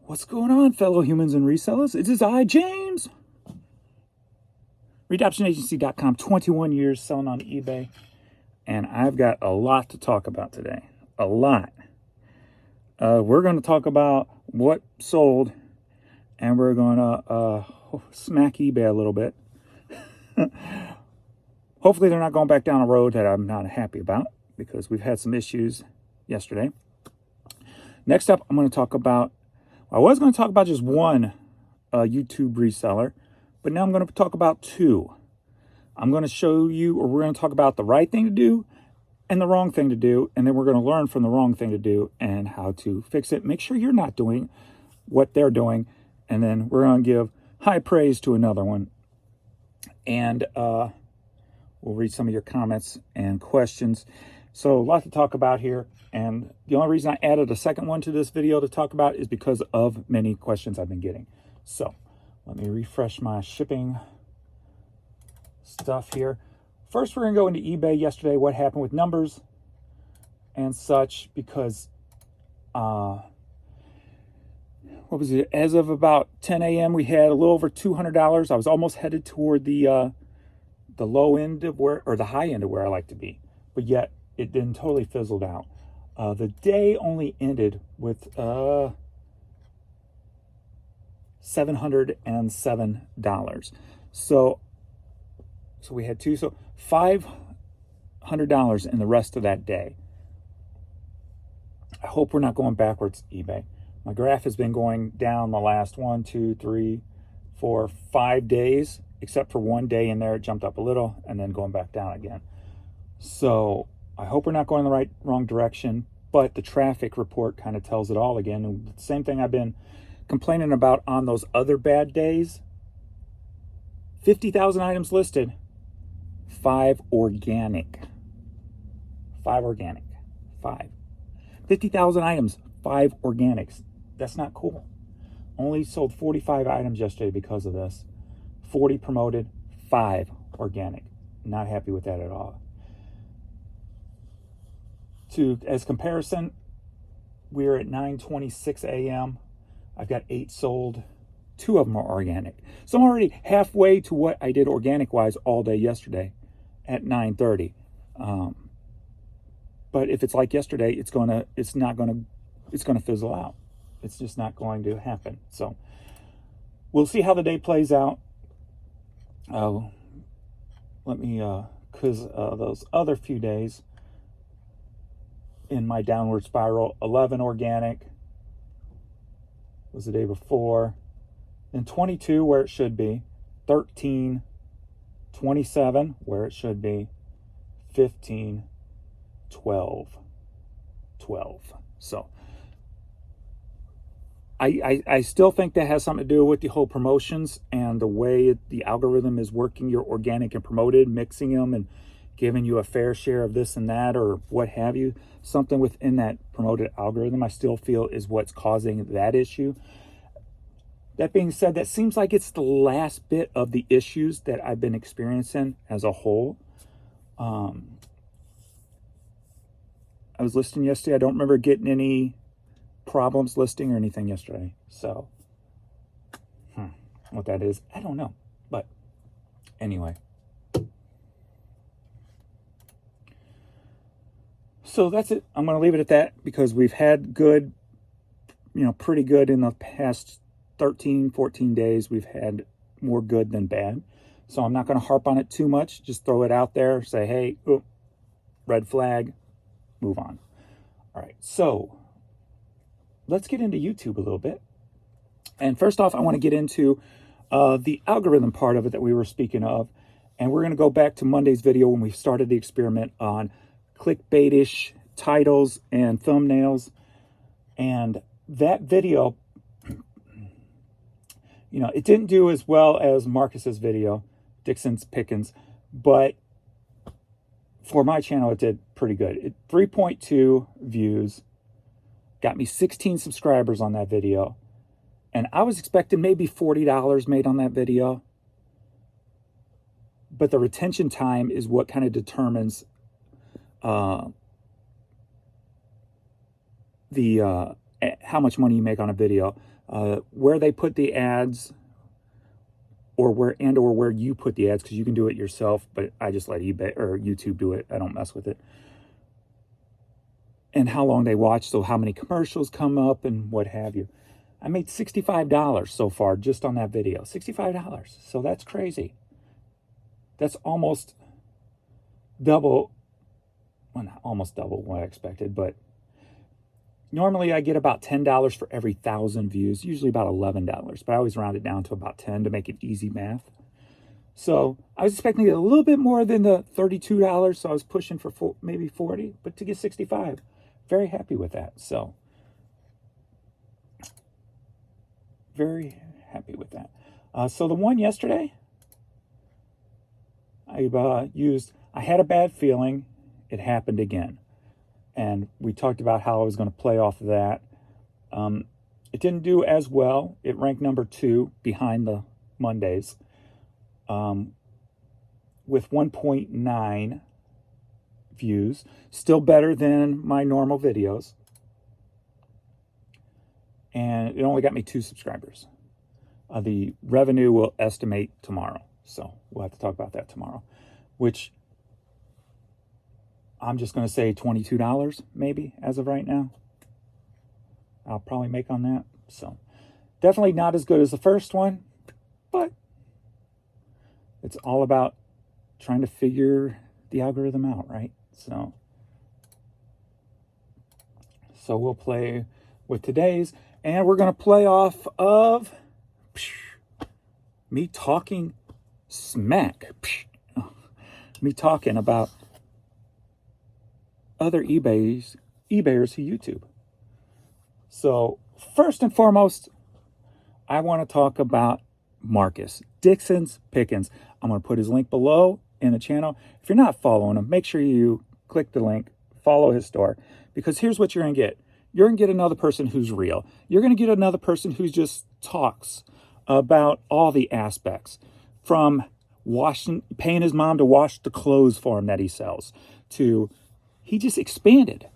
What's going on, fellow humans and resellers? It is I, James. ReadoptionAgency.com, 21 years selling on eBay. And I've got a lot to talk about today. A lot. We're going to talk about what sold, and we're going to smack eBay a little bit. Hopefully they're not going back down a road that I'm not happy about, because we've had some issues yesterday. Next up, I'm going to talk about, I was going to talk about just one YouTube reseller, but now I'm going to talk about two. I'm going to show you, or we're going to talk about the right thing to do and the wrong thing to do, and then we're going to learn from the wrong thing to do and how to fix it. Make sure you're not doing what they're doing, and then we're going to give high praise to another one. And we'll read some of your comments and questions. So a lot to talk about here. And the only reason I added a second one to this video to talk about is because of many questions I've been getting. So let me refresh my shipping stuff here. First, we're going to go into eBay yesterday, what happened with numbers and such, because what was it? As of about 10 a.m., we had a little over $200. I was almost headed toward the low end of where, or the high end of where I like to be, but yet it didn't totally fizzled out. The day only ended with $707. So we had two, so $500 in the rest of that day. I hope we're not going backwards, eBay. My graph has been going down the last 1, 2, 3, 4, 5 days, except for one day in there it jumped up a little and then going back down again. So I hope we're not going in the wrong direction, but the traffic report kind of tells it all again. And the same thing I've been complaining about on those other bad days. 50,000 items listed, 5 organic. 5 organic. 5. 50,000 items, 5 organics. That's not cool. Only sold 45 items yesterday because of this. 40 promoted, 5 organic. Not happy with that at all. As comparison, we're at 9:26 a.m. I've got 8 sold. 2 of them are organic. So I'm already halfway to what I did organic-wise all day yesterday at 9:30. But if it's like yesterday, it's gonna fizzle out. It's just not going to happen. So we'll see how the day plays out. Let me, because those other few days in my downward spiral, 11 organic was the day before, and 22 where it should be, 13, 27 where it should be, 15, 12. So I still think that has something to do with the whole promotions and the way the algorithm is working your organic and promoted, mixing them and giving you a fair share of this and that, or what have you. Something within that promoted algorithm I still feel is what's causing that issue. That being said, that seems like it's the last bit of the issues that I've been experiencing as a whole. I was listing yesterday. I don't remember getting any problems listing or anything yesterday. So, what that is, I don't know. But anyway. So that's it. I'm going to leave it at that, because we've had good, pretty good in the past 13, 14 days. We've had more good than bad. So I'm not going to harp on it too much. Just throw it out there. Say, hey, red flag, move on. All right. So let's get into YouTube a little bit. And first off, I want to get into the algorithm part of it that we were speaking of. And we're going to go back to Monday's video when we started the experiment on clickbaitish titles and thumbnails. And that video, it didn't do as well as Marcus's video, Dixon's Pickens, but for my channel, it did pretty good. 3.2 views, got me 16 subscribers on that video. And I was expecting maybe $40 made on that video. But the retention time is what kind of determines the how much money you make on a video, where they put the ads, or where you put the ads, because you can do it yourself, but I just let eBay or YouTube do it. I don't mess with it. And how long they watch, so how many commercials come up and what have you. I made $65 so far just on that video. $65. So that's crazy. That's almost double. Well, not almost double what I expected, but normally I get about $10 for every 1,000 views, usually about $11, but I always round it down to about 10 to make it easy math. So I was expecting to get a little bit more than the $32, so I was pushing for maybe 40, but to get 65, very happy with that. So very happy with that. So the one yesterday, I had a bad feeling. It happened again. And we talked about how I was going to play off of that. It didn't do as well. It ranked number 2 behind the Mondays, with 1.9 views. Still better than my normal videos. And it only got me 2 subscribers. The revenue will estimate tomorrow. So we'll have to talk about that tomorrow, which I'm just going to say $22 maybe as of right now. I'll probably make on that. So definitely not as good as the first one, but it's all about trying to figure the algorithm out, right? So we'll play with today's, and we're going to play off of me talking smack. Me talking about other eBayers who YouTube. So first and foremost, I want to talk about Marcus Dixon's Pickens. I'm going to put his link below in the channel. If you're not following him, make sure you click the link, follow his store, because here's what you're going to get. You're going to get another person who's real. You're going to get another person who just talks about all the aspects, from paying his mom to wash the clothes for him that he sells, to he just expanded.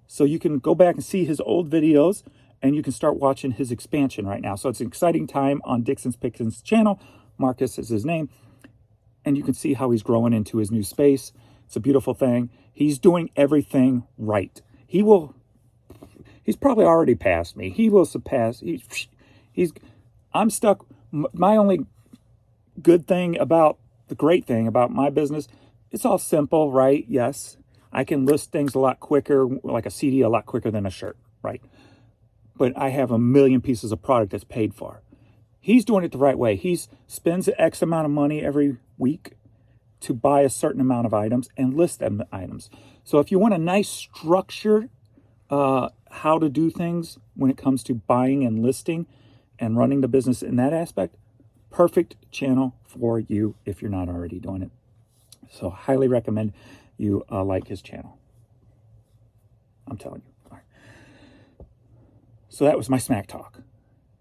So you can go back and see his old videos, and you can start watching his expansion right now. So it's an exciting time on Dixon's Pickens channel. Marcus is his name. And you can see how he's growing into his new space. It's a beautiful thing. He's doing everything right. He's probably already passed me. He will surpass. I'm stuck. My only good thing about, the great thing about my business, it's all simple, right? Yes. I can list things a lot quicker, like a CD, a lot quicker than a shirt, right? But I have a million pieces of product that's paid for. He's doing it the right way. He spends X amount of money every week to buy a certain amount of items and list them items. So if you want a nice structured how to do things when it comes to buying and listing and running the business in that aspect, perfect channel for you if you're not already doing it. So highly recommend you like his channel. I'm telling you. All right. So that was my smack talk.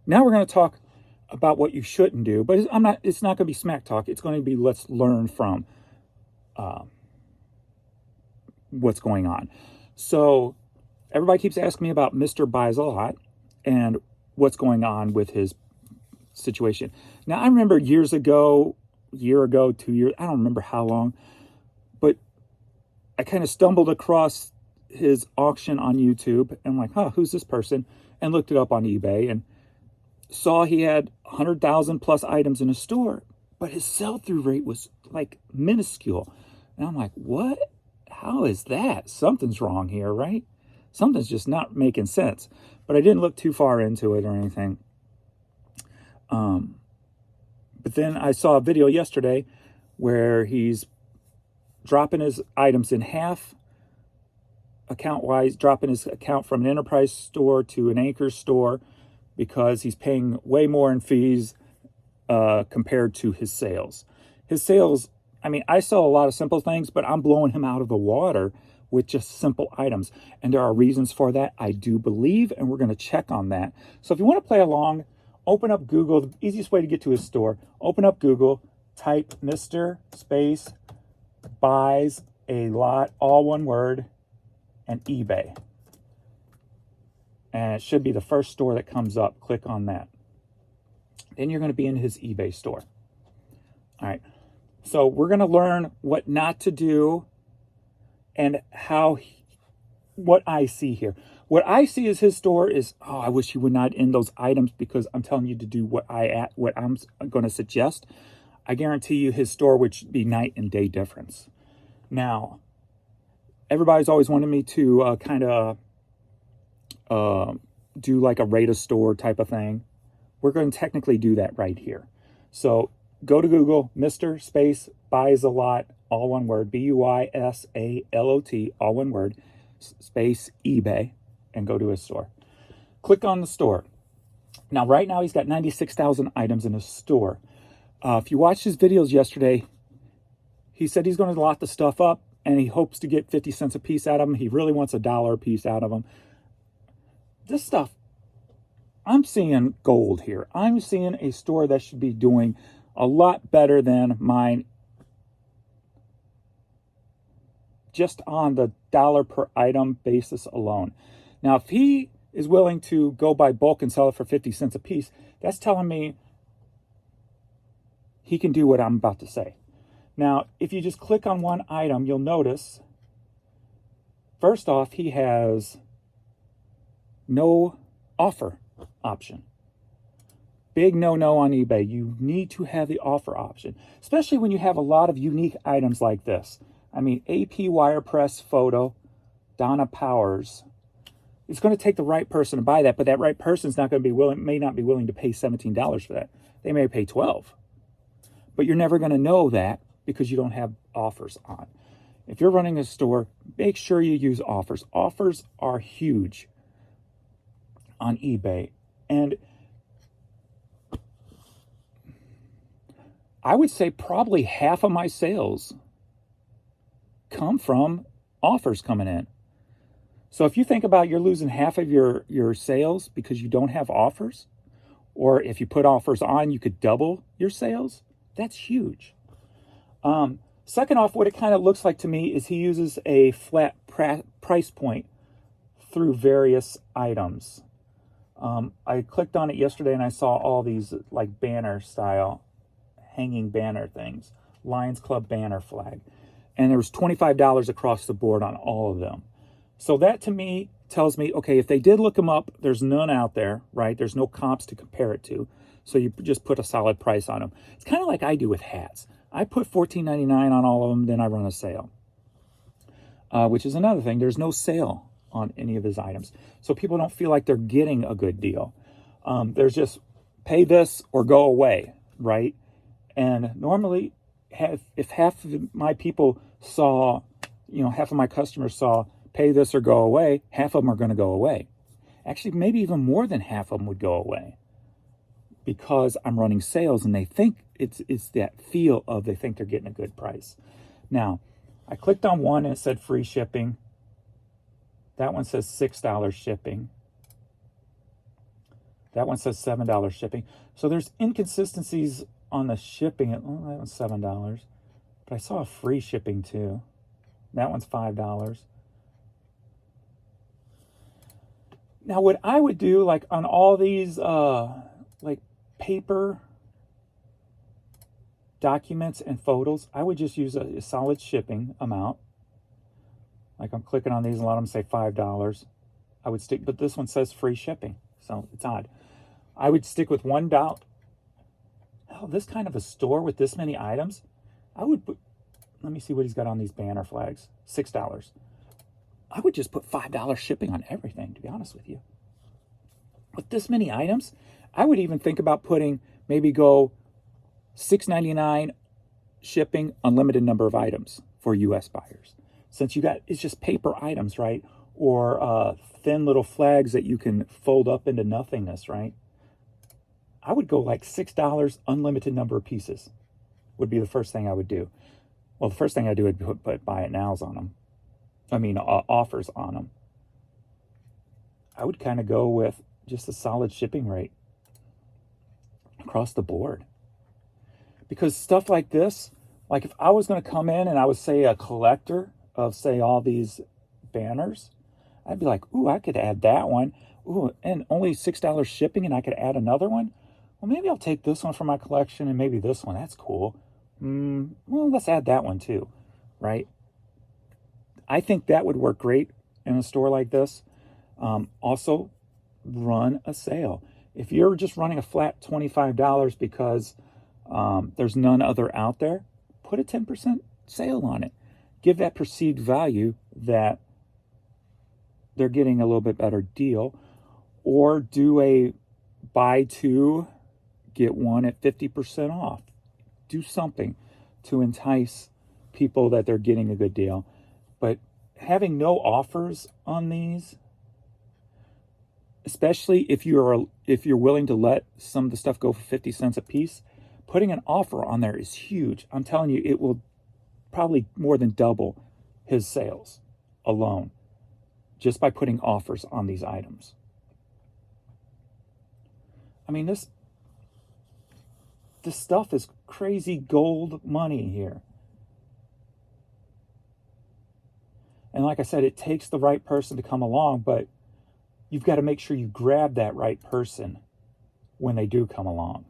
Now we're going to talk about what you shouldn't do, but it's not going to be smack talk. It's going to be, let's learn from what's going on. So everybody keeps asking me about Mr. Buys a Lot and what's going on with his situation. Now, I remember years ago, year ago, 2 years, I don't remember how long, but I kind of stumbled across his auction on YouTube, and I'm like, who's this person? And looked it up on eBay and saw he had 100,000 plus items in his store, but his sell-through rate was like minuscule. And I'm like, what? How is that? Something's wrong here, right? Something's just not making sense. But I didn't look too far into it or anything. But then I saw a video yesterday where he's dropping his items in half, account-wise, dropping his account from an enterprise store to an anchor store because he's paying way more in fees compared to his sales. His sales, I mean, I sell a lot of simple things, but I'm blowing him out of the water with just simple items. And there are reasons for that, I do believe, and we're going to check on that. So if you want to play along, open up Google. The easiest way to get to his store, open up Google, type Mr. Space Buys a Lot, all one word, and eBay. And it should be the first store that comes up. Click on that. Then you're going to be in his eBay store. All right. So we're going to learn what not to do and what I see here. What I see is his store is, oh, I wish he would not end those items because I'm telling you to do what I'm going to suggest. I guarantee you his store would be night and day difference. Now, everybody's always wanted me to do like a rate a store type of thing. We're going to technically do that right here. So go to Google, Mr. Space Buys a Lot, all one word, BUYSALOT, all one word, space eBay, and go to his store. Click on the store. Now, right now, he's got 96,000 items in his store. If you watched his videos yesterday, he said he's going to lot the stuff up, and he hopes to get 50 cents a piece out of them. He really wants $1 a piece out of them. This stuff, I'm seeing gold here. I'm seeing a store that should be doing a lot better than mine just on the dollar per item basis alone. Now, if he is willing to go by bulk and sell it for 50 cents a piece, that's telling me he can do what I'm about to say. Now, if you just click on one item, you'll notice, first off, he has no offer option. Big no-no on eBay. You need to have the offer option, especially when you have a lot of unique items like this. I mean, AP Wirepress photo, Donna Powers. It's going to take the right person to buy that, but that right person's not going to be may not be willing to pay $17 for that. They may pay $12. But you're never going to know that because you don't have offers on. If you're running a store, make sure you use offers. Offers are huge on eBay. And I would say probably half of my sales come from offers coming in. So if you think about you're losing half of your sales because you don't have offers, or if you put offers on, you could double your sales. That's huge. Second off, what it kind of looks like to me is he uses a flat price point through various items. I clicked on it yesterday and I saw all these like banner style hanging banner things, Lions Club banner flag. And there was $25 across the board on all of them. So that to me tells me, okay, if they did look them up, there's none out there, right? There's no comps to compare it to. So you just put a solid price on them. It's kind of like I do with hats. I put $14.99 on all of them, then I run a sale. Which is another thing. There's no sale on any of his items. So people don't feel like they're getting a good deal. There's just pay this or go away, right? And normally, if half of my people saw, half of my customers saw pay this or go away, half of them are going to go away. Actually, maybe even more than half of them would go away because I'm running sales and they think it's that feel of they think they're getting a good price. Now, I clicked on one and it said free shipping. That one says $6 shipping. That one says $7 shipping. So there's inconsistencies on the shipping. Oh, that one's $7. But I saw a free shipping too. That one's $5. Now, what I would do, like on all these, like paper documents and photos, I would just use a solid shipping amount. Like I'm clicking on these, a lot of them say $5. I would stick, but this one says free shipping, so it's odd. I would stick with $1. Oh, this kind of a store with this many items, I would put, let me see what he's got on these banner flags, $6. I would just put $5 shipping on everything, to be honest with you. With this many items, I would even think about putting, maybe go $6.99 shipping, unlimited number of items for US buyers. Since it's just paper items, right? Or thin little flags that you can fold up into nothingness, right? I would go like $6, unlimited number of pieces would be the first thing I would do. Well, the first thing I do would put buy it nows on them. Offers on them. I would kind of go with just a solid shipping rate across the board. Because stuff like this, like if I was going to come in and I was, say, a collector of, say, all these banners, I'd be like, ooh, I could add that one. ooh, and only $6 shipping and I could add another one? Well, maybe I'll take this one from my collection and maybe this one. That's cool. Well, let's add that one too, right? I think that would work great in a store like this. Also, run a sale. If you're just running a flat $25 because there's none other out there, put a 10% sale on it. Give that perceived value that they're getting a little bit better deal, or do a buy two, get one at 50% off. Do something to entice people that they're getting a good deal. But having no offers on these, especially if you're willing to let some of the stuff go for 50 cents a piece, putting an offer on there is huge. I'm telling you, it will probably more than double his sales alone just by putting offers on these items. I mean, this stuff is crazy gold money here. And like I said, it takes the right person to come along, but you've got to make sure you grab that right person when they do come along.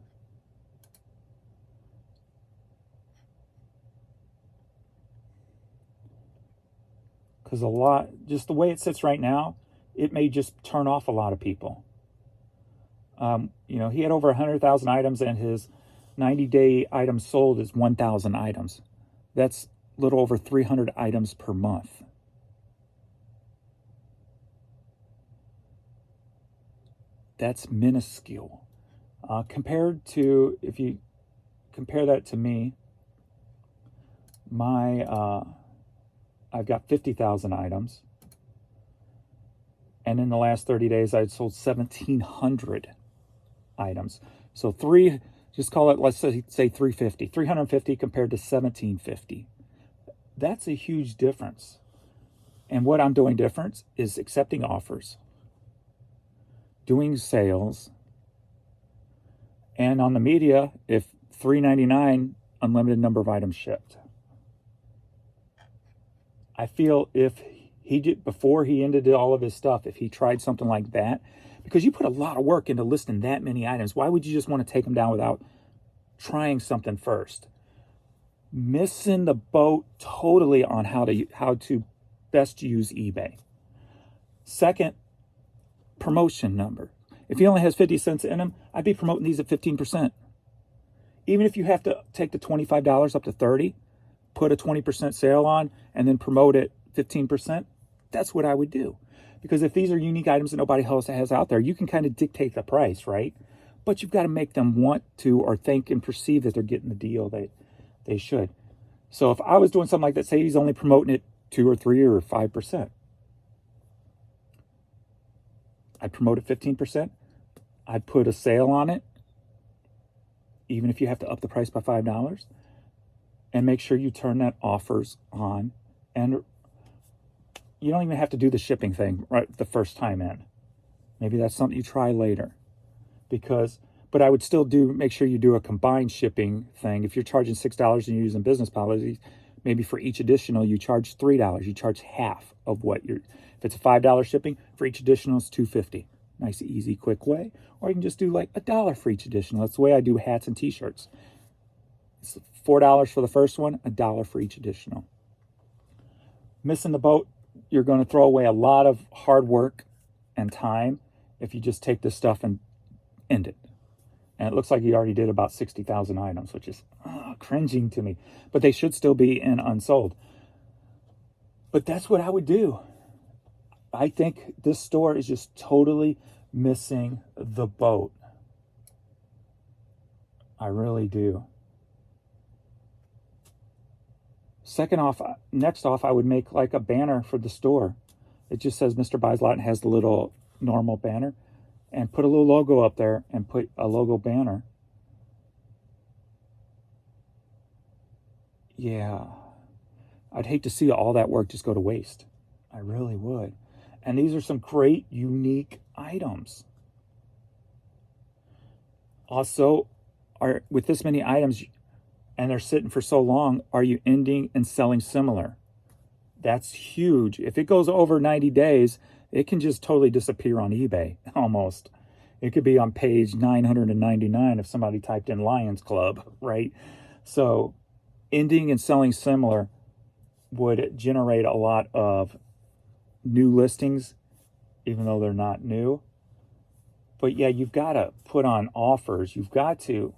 Because just the way it sits right now, it may just turn off a lot of people. He had over 100,000 items and his 90-day items sold is 1,000 items. That's a little over 300 items per month. That's minuscule. Compared to, if you compare that to me, I've got 50,000 items. And in the last 30 days, I'd sold 1,700 items. So just call it, let's say 350. 350 compared to 1,750. That's a huge difference. And what I'm doing different is accepting offers, doing sales, and on the media, if $3.99, unlimited number of items shipped. I feel if he did, before he ended all of his stuff, if he tried something like that, because you put a lot of work into listing that many items, why would you just want to take them down without trying something first? Missing the boat totally on how to best use eBay. Second, promotion number. If he only has 50 cents in him, I'd be promoting these at 15%. Even if you have to take the $25 up to 30, put a 20% sale on, and then promote it 15%, that's what I would do. Because if these are unique items that nobody else has out there, you can kind of dictate the price, right? But you've got to make them want to or think and perceive that they're getting the deal that they should. So if I was doing something like that, say he's only promoting it 2 or 3 or 5%, I'd promote it 15%. I'd put a sale on it, even if you have to up the price by $5, and make sure you turn that offers on. And you don't even have to do the shipping thing right the first time in. Maybe that's something you try later. But I would still make sure you do a combined shipping thing. If you're charging $6 and you're using business policies, maybe for each additional you charge $3. You charge half of what if it's a $5 shipping, for each additional it's $2.50. Nice, easy, quick way. Or you can just do like $1 for each additional. That's the way I do hats and t-shirts. It's $4 for the first one, $1 for each additional. Missing the boat, you're going to throw away a lot of hard work and time if you just take this stuff and end it. And it looks like he already did about 60,000 items, which is cringing to me. But they should still be in unsold. But that's what I would do. I think this store is just totally missing the boat. I really do. Next off, I would make like a banner for the store. It just says Mr. Buys a Lot and has the little normal banner. And put a little logo up there and put a logo banner. Yeah. I'd hate to see all that work just go to waste. I really would. And these are some great, unique items. Also, with this many items, and they're sitting for so long, are you ending and selling similar? That's huge. If it goes over 90 days it can just totally disappear on eBay almost. It could be on page 999 if somebody typed in Lions Club, right? So ending and selling similar would generate a lot of new listings, even though they're not new. But yeah, you've got to put on offers. You've got to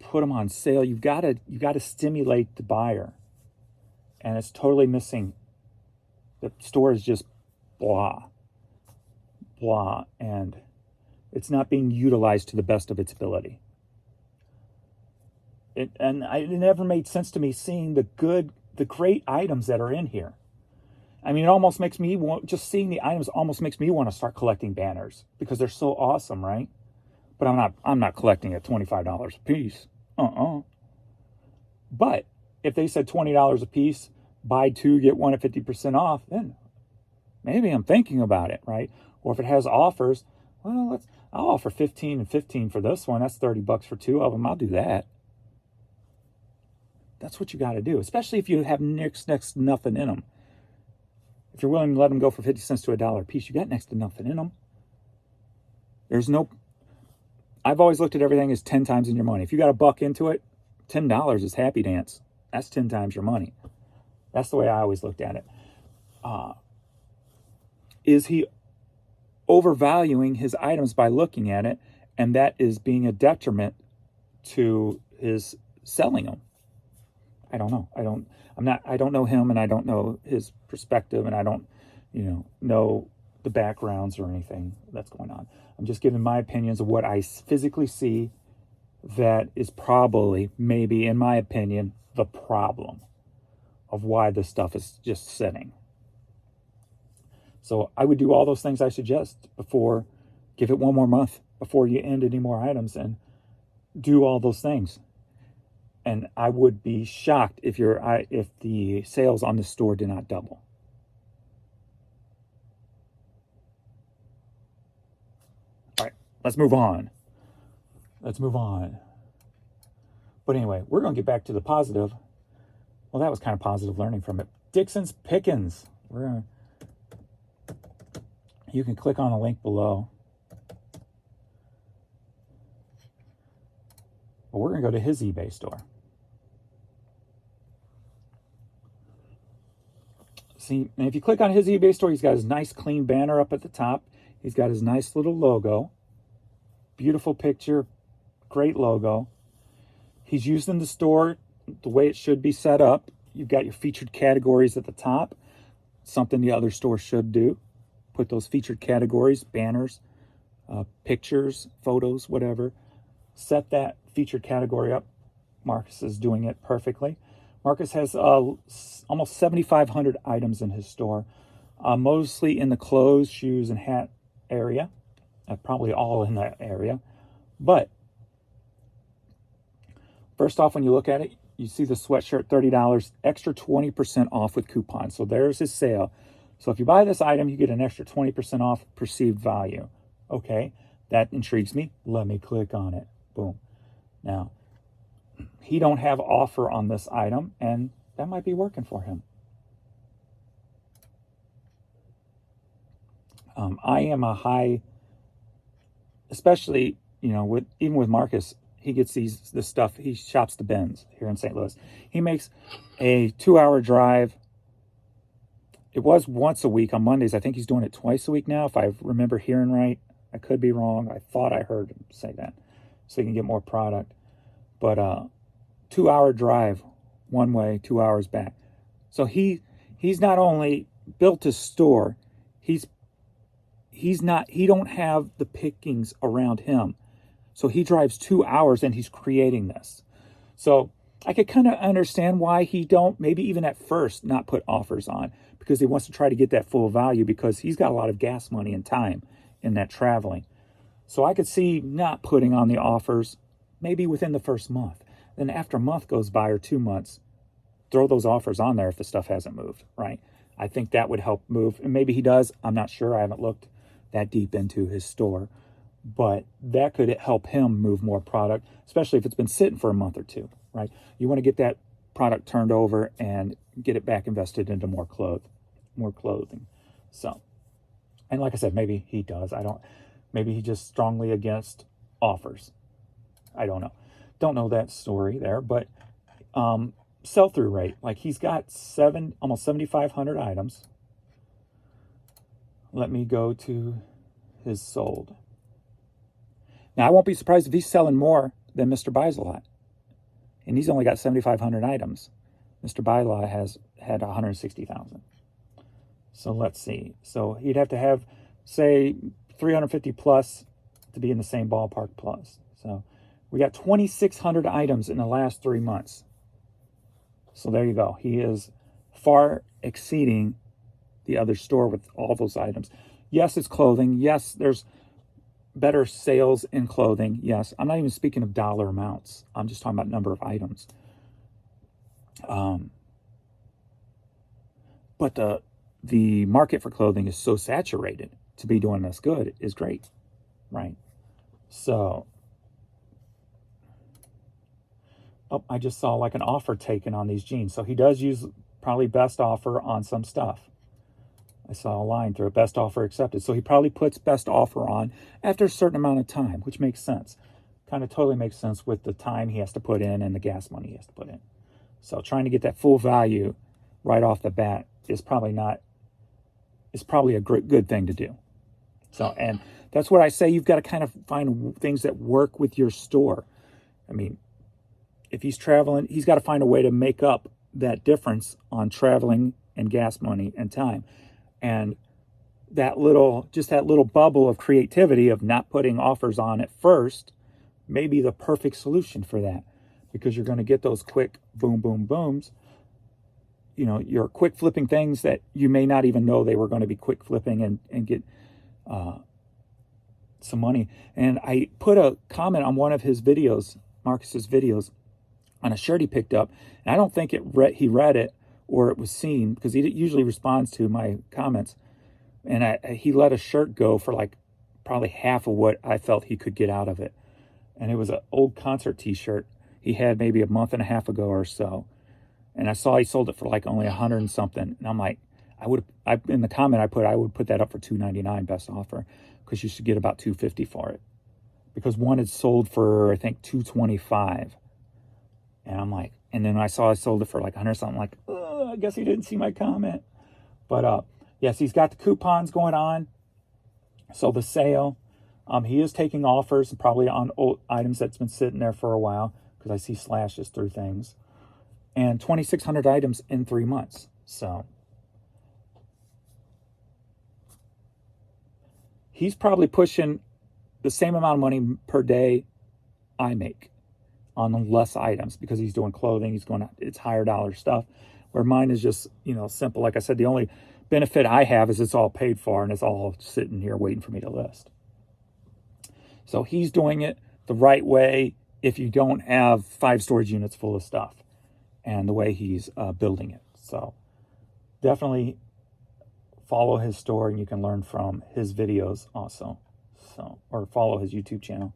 put them on sale. You've got to stimulate the buyer. And it's totally missing. The store is just blah, and it's not being utilized to the best of its ability. It never made sense to me seeing the great items that are in here. I mean, it almost makes me just seeing the items almost makes me want to start collecting banners because they're so awesome, right? But I'm not collecting at $25 a piece. But if they said $20 a piece, buy two, get one at 50% off, then maybe I'm thinking about it, right? Or if it has offers, well, I'll offer 15 and 15 for this one. That's $30 for two of them. I'll do that. That's what you got to do, especially if you have next to nothing in them. If you're willing to let them go for 50 cents to $1 a piece, you got next to nothing in them. I've always looked at everything as 10 times in your money. If you got a buck into it, $10 is happy dance. That's 10 times your money. That's the way I always looked at it. Is he overvaluing his items by looking at it, and that is being a detriment to his selling them? I don't know. I don't know him, and I don't know his perspective, and I don't, know the backgrounds or anything that's going on. I'm just giving my opinions of what I physically see that is probably, maybe in my opinion, the problem of why this stuff is just sitting. So I would do all those things I suggest before, give it one more month before you end any more items, and do all those things. And I would be shocked if the sales on the store did not double. All right, let's move on. But anyway, we're going to get back to the positive. Well, that was kind of positive learning from it. Dixon's Pickens. You can click on the link below. But we're going to go to his eBay store. See, and if you click on his eBay store, he's got his nice clean banner up at the top. He's got his nice little logo. Beautiful picture. Great logo. He's using the store the way it should be set up. You've got your featured categories at the top. Something the other store should do. Put those featured categories, banners, pictures, photos, whatever. Set that featured category up. Marcus is doing it perfectly. Marcus has almost 7,500 items in his store, mostly in the clothes, shoes, and hat area. Probably all in that area. But first off, when you look at it, you see the sweatshirt, $30, extra 20% off with coupons. So there's his sale. So if you buy this item, you get an extra 20% off perceived value. Okay, that intrigues me. Let me click on it. Boom. Now, he don't have offer on this item, and that might be working for him. I am a high, especially, even with Marcus, he gets this stuff. He shops the bins here in St. Louis. He makes a 2-hour drive. It was once a week on Mondays. I think he's doing it twice a week now, if I remember hearing right. I could be wrong. I thought I heard him say that, so he can get more product. But 2-hour drive one way, 2 hours back. So he's not only built a store, he don't have the pickings around him. So he drives 2 hours and he's creating this. So I could kind of understand why he don't, maybe even at first, not put offers on, because he wants to try to get that full value, because he's got a lot of gas money and time in that traveling. So I could see not putting on the offers maybe within the first month. Then after a month goes by or 2 months, throw those offers on there if the stuff hasn't moved, right? I think that would help move. And maybe he does. I'm not sure. I haven't looked that deep into his store. But that could help him move more product, especially if it's been sitting for a month or two, right? You want to get that product turned over and get it back invested into more clothing. So, and like I said, maybe he does. Maybe he just strongly against offers. I don't know. Don't know that story there, but sell-through rate, like he's got almost 7,500 items. Let me go to his sold. Now, I won't be surprised if he's selling more than Mr. Buys a Lot. And he's only got 7,500 items. Mr. Buy a Lot has had 160,000. So let's see. So he'd have to have, say, 350 plus to be in the same ballpark plus. So we got 2,600 items in the last 3 months. So there you go. He is far exceeding the other store with all those items. Yes, it's clothing. Yes, there's better sales in clothing. Yes, I'm not even speaking of dollar amounts. I'm just talking about number of items. But the market for clothing is so saturated, to be doing this good is great, right? So, oh, I just saw like an offer taken on these jeans. So he does use probably best offer on some stuff. I saw a line through it, best offer accepted. So he probably puts best offer on after a certain amount of time, which makes sense. Kind of totally makes sense with the time he has to put in and the gas money he has to put in. So trying to get that full value right off the bat is probably a good thing to do. So, and that's what I say, you've got to kind of find things that work with your store. I mean, if he's traveling, he's got to find a way to make up that difference on traveling and gas money and time. And that little bubble of creativity of not putting offers on at first may be the perfect solution for that, because you're going to get those quick boom, boom, booms. You know, you're quick flipping things that you may not even know they were going to be quick flipping and get some money. And I put a comment on one of his videos, Marcus's videos, on a shirt he picked up. And I don't think he read it or it was seen, because he usually responds to my comments. And he let a shirt go for like probably half of what I felt he could get out of it. And it was an old concert t-shirt he had maybe a month and a half ago or so. And I saw he sold it for like only 100 and something. And I'm like, in the comment I would put that up for $299 best offer, because you should get about $250 for it. Because one had sold for, I think, $225. And I'm like, and then I saw I sold it for like 100 something, like, I guess he didn't see my comment. But yes, he's got the coupons going on. So the sale, he is taking offers probably on old items that's been sitting there for a while, because I see slashes through things. And 2,600 items in 3 months. So he's probably pushing the same amount of money per day I make on less items, because he's doing clothing, it's higher dollar stuff, where mine is just, simple. Like I said, the only benefit I have is it's all paid for and it's all sitting here waiting for me to list. So he's doing it the right way if you don't have 5 storage units full of stuff, and the way he's building it. So definitely follow his store, and you can learn from his videos also. So, or follow his YouTube channel,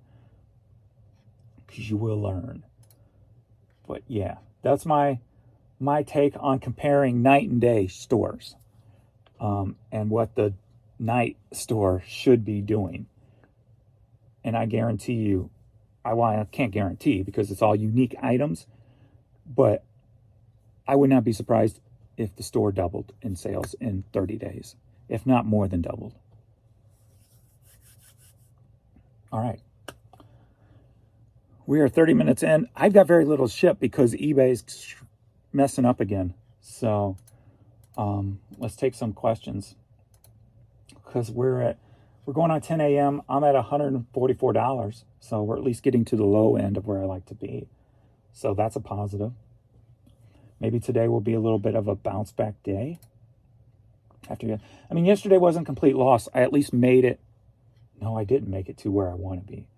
because you will learn. But yeah, that's my take on comparing night and day stores, and what the night store should be doing. And I guarantee you, I can't guarantee because it's all unique items, but I would not be surprised if the store doubled in sales in 30 days, if not more than doubled. All right. We are 30 minutes in. I've got very little ship because eBay's messing up again. So let's take some questions, because we're going on 10 a.m. I'm at $144. So we're at least getting to the low end of where I like to be. So that's a positive. Maybe today will be a little bit of a bounce back day. Yesterday wasn't complete loss. I at least made it. No, I didn't make it to where I want to be.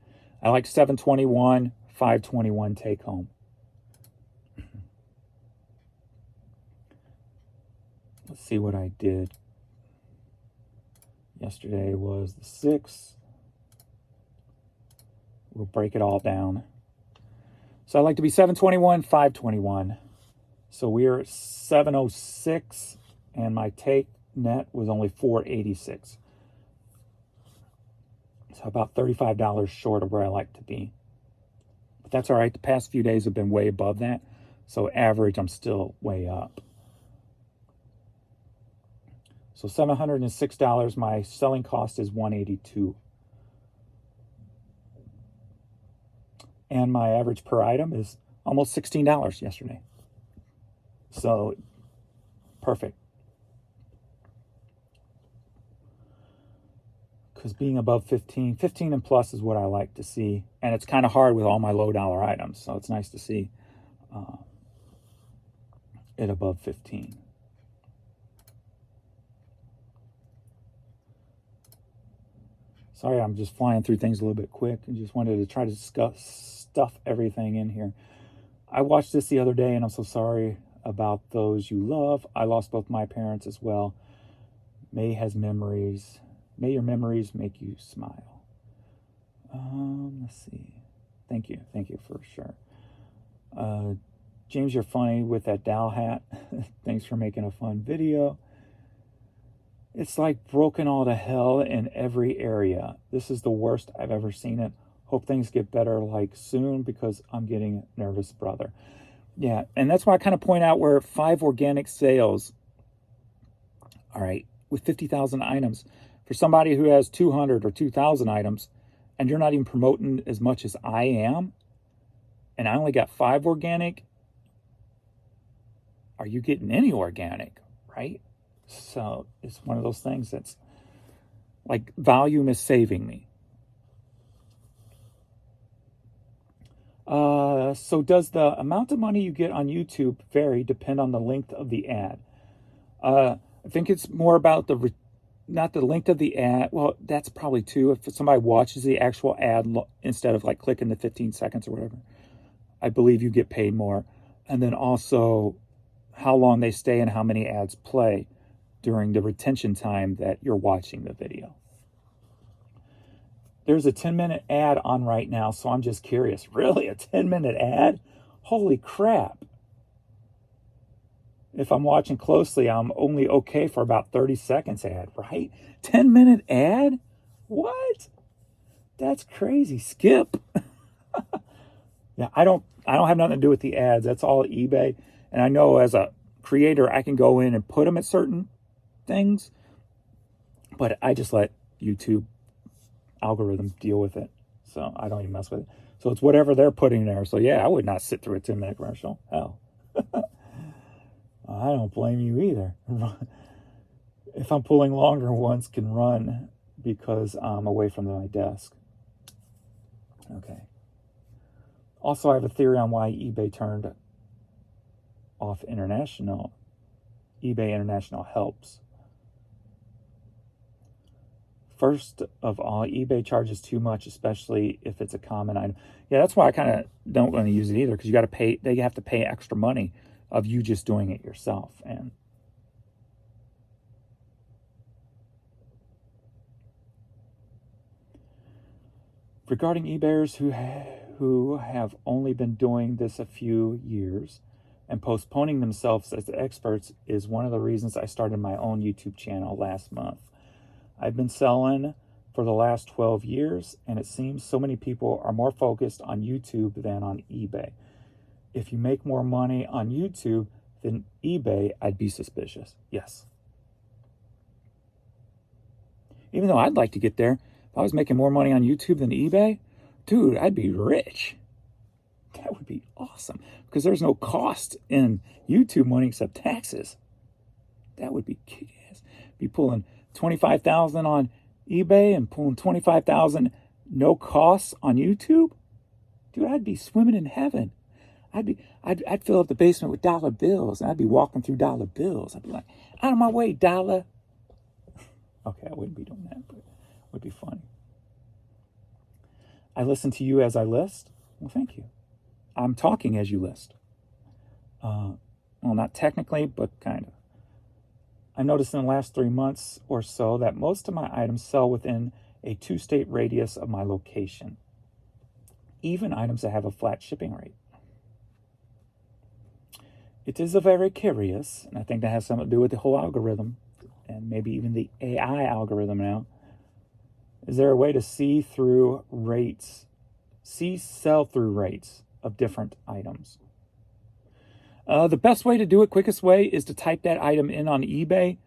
I like 721, 521 take home. Let's see what I did. Yesterday was the 6th. We'll break it all down. So I like to be 721, 521. So we are at 706, and my take net was only $4.86. So about $35 short of where I like to be. But that's all right. The past few days have been way above that. So average, I'm still way up. So $706. My selling cost is $182. And my average per item is almost $16 yesterday. So perfect. Because being above 15 and plus is what I like to see. And it's kind of hard with all my low dollar items. So it's nice to see it above 15. Sorry, I'm just flying through things a little bit quick. I just wanted to try to stuff everything in here. I watched this the other day, and I'm so sorry about those you love. I lost both my parents as well. May your memories make you smile. Let's see. Thank you for sure. James, you're funny with that Dow hat. Thanks for making a fun video. It's like broken all to hell in every area. This is the worst I've ever seen it. Hope things get better like soon because I'm getting nervous, brother. Yeah, and that's why I kind of point out where 5 organic sales, all right, with 50,000 items, for somebody who has 200 or 2,000 items, and you're not even promoting as much as I am, and I only got 5 organic, are you getting any organic, right? So it's one of those things that's like volume is saving me. So does the amount of money you get on YouTube vary depend on the length of the ad? I think it's more about not the length of the ad. Well, that's probably too. If somebody watches the actual ad instead of like clicking the 15 seconds or whatever, I believe you get paid more. And then also how long they stay and how many ads play during the retention time that you're watching the video. There's a 10-minute ad on right now, so I'm just curious. Really, a 10-minute ad? Holy crap. If I'm watching closely, I'm only okay for about 30 seconds ad, right? 10-minute ad? What? That's crazy. Skip. Yeah, I don't have nothing to do with the ads. That's all eBay. And I know as a creator, I can go in and put them at certain things, but I just let YouTube algorithm deal with it. So I don't even mess with it. So it's whatever they're putting there. So yeah, I would not sit through a 10-minute commercial. Hell. I don't blame you either. If I'm pulling longer ones, can run because I'm away from my desk. Okay. Also, I have a theory on why eBay turned off international. eBay International helps. First of all, eBay charges too much, especially if it's a common item. Yeah, that's why I kind of don't want to use it either, because you got to pay. They have to pay extra money of you just doing it yourself. And regarding eBayers who have only been doing this a few years and postponing themselves as experts is one of the reasons I started my own YouTube channel last month. I've been selling for the last 12 years, and it seems so many people are more focused on YouTube than on eBay. If you make more money on YouTube than eBay, I'd be suspicious. Yes. Even though I'd like to get there, if I was making more money on YouTube than eBay, dude, I'd be rich. That would be awesome, because there's no cost in YouTube money except taxes. That would be kick-ass. Be pulling $25,000 on eBay and pulling $25,000 no costs on YouTube. Dude, I'd be swimming in heaven. I'd fill up the basement with dollar bills, and I'd be walking through dollar bills. I'd be like, out of my way, dollar. Okay, I wouldn't be doing that, but it would be funny. I listen to you as I list. Well, thank you. I'm talking as you list. Well, not technically, but kind of. I've noticed in the last 3 months or so that most of my items sell within a 2-state radius of my location, even items that have a flat shipping rate. It is a very curious, and I think that has something to do with the whole algorithm and maybe even the AI algorithm now, is there a way to see sell-through rates of different items? The best way to do it, quickest way, is to type that item in on eBay,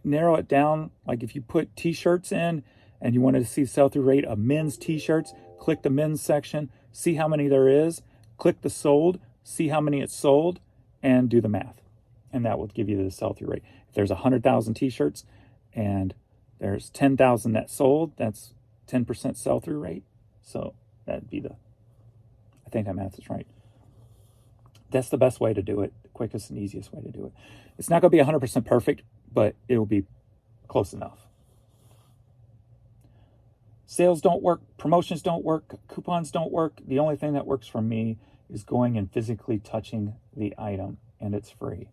narrow it down. Like if you put t-shirts in and you wanted to see sell-through rate of men's t-shirts, click the men's section, see how many there is, click the sold, see how many it's sold, and do the math. And that will give you the sell-through rate. If there's 100,000 t-shirts and there's 10,000 that sold, that's 10% sell-through rate. So that'd be I think that math is right. That's the best way to do it, the quickest and easiest way to do it. It's not going to be 100% perfect, but it will be close enough. Sales don't work, promotions don't work, coupons don't work. The only thing that works for me is going and physically touching the item, and it's free.